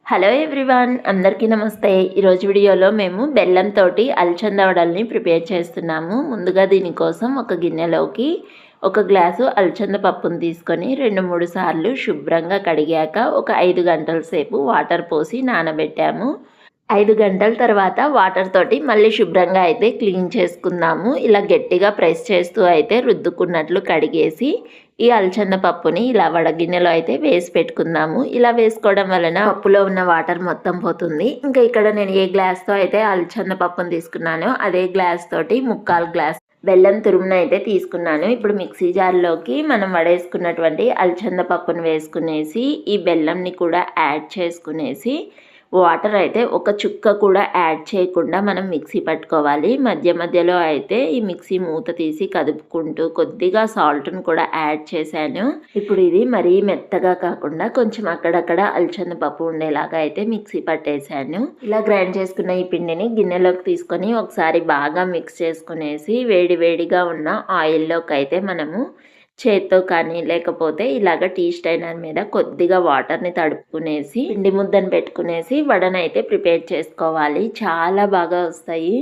Hello everyone, అందరికీ నమస్తే. ఈరోజు వీడియోలో మేము బెల్లంతోటి అలసంద వడల్ని ప్రిపేర్ చేస్తున్నాము. ముందుగా దీనికోసం ఒక గిన్నెలోకి 1 గ్లాసు అలసంద పప్పును తీసుకొని 2-3 సార్లు శుభ్రంగా కడిగాక ఒక 5 గంటల సేపు వాటర్ పోసి నానబెట్టాము. 5 గంటల తర్వాత వాటర్ తోటి మళ్ళీ శుభ్రంగా అయితే క్లీన్ చేసుకుందాము. ఇలా గట్టిగా ప్రెస్ చేస్తూ అయితే రుద్దుకున్నట్లు కడిగేసి ఈ అలసంద పప్పుని ఇలా వడగిన్నెలో అయితే వేసి పెట్టుకుందాము. ఇలా వేసుకోవడం వలన పప్పులో ఉన్న వాటర్ మొత్తం పోతుంది. ఇంకా ఇక్కడ నేను ఏ గ్లాస్తో అయితే అలసంద పప్పును తీసుకున్నానో అదే గ్లాస్ తోటి 3/4 గ్లాస్ బెల్లం తురుమును అయితే తీసుకున్నాను. ఇప్పుడు మిక్సీ జార్లోకి మనం వడేసుకున్నటువంటి అలసంద పప్పును వేసుకునేసి ఈ బెల్లంని కూడా యాడ్ చేసుకునేసి వాటర్ అయితే ఒక చుక్క కూడా యాడ్ చేయకుండా మనం మిక్సీ పట్టుకోవాలి. మధ్య మధ్యలో అయితే ఈ మిక్సీ మూత తీసి కదుపుకుంటూ కొద్దిగా సాల్ట్ను కూడా యాడ్ చేశాను. ఇప్పుడు ఇది మరీ మెత్తగా కాకుండా కొంచెం అక్కడక్కడ అలసంద పప్పు ఉండేలాగా అయితే మిక్సీ పట్టేశాను. ఇలా గ్రైండ్ చేసుకున్న ఈ పిండిని గిన్నెలోకి తీసుకొని ఒకసారి బాగా మిక్స్ చేసుకునేసి వేడి వేడిగా ఉన్న ఆయిల్లోకి అయితే మనము చేత్తో కానీ లేకపోతే ఇలాగ టీ స్టైనర్ మీద కొద్దిగా వాటర్ని తడుపుకునేసి పిండి ముద్దను పెట్టుకునేసి వడనైతే ప్రిపేర్ చేసుకోవాలి. చాలా బాగా వస్తాయి.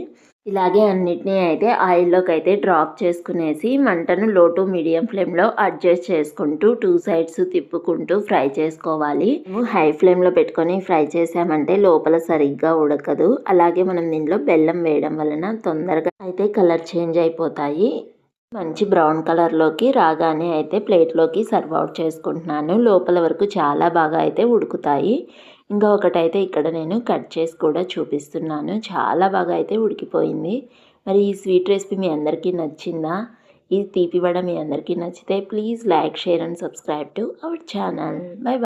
ఇలాగే అన్నిటినీ అయితే ఆయిల్లోకి అయితే డ్రాప్ చేసుకునేసి మంటను లో టు మీడియం ఫ్లేమ్లో అడ్జస్ట్ చేసుకుంటూ 2 సైడ్స్ తిప్పుకుంటూ ఫ్రై చేసుకోవాలి. హై ఫ్లేమ్లో పెట్టుకొని ఫ్రై చేసామంటే లోపల సరిగ్గా ఉడకదు. అలాగే మనం దీనిలో బెల్లం వేయడం వలన తొందరగా అయితే కలర్ చేంజ్ అయిపోతాయి. మంచి బ్రౌన్ కలర్లోకి రాగానే అయితే ప్లేట్లోకి సర్వ్ అవుట్ చేసుకుంటున్నాను. లోపల వరకు చాలా బాగా అయితే ఉడుకుతాయి. ఇంకా ఒకటైతే ఇక్కడ నేను కట్ చేసి కూడా చూపిస్తున్నాను. చాలా బాగా అయితే ఉడికిపోయింది. మరి ఈ స్వీట్ రెసిపీ మీ అందరికీ నచ్చిందా? ఈ తీపి వడ మీ అందరికీ నచ్చితే please like, share and subscribe to our channel. By by.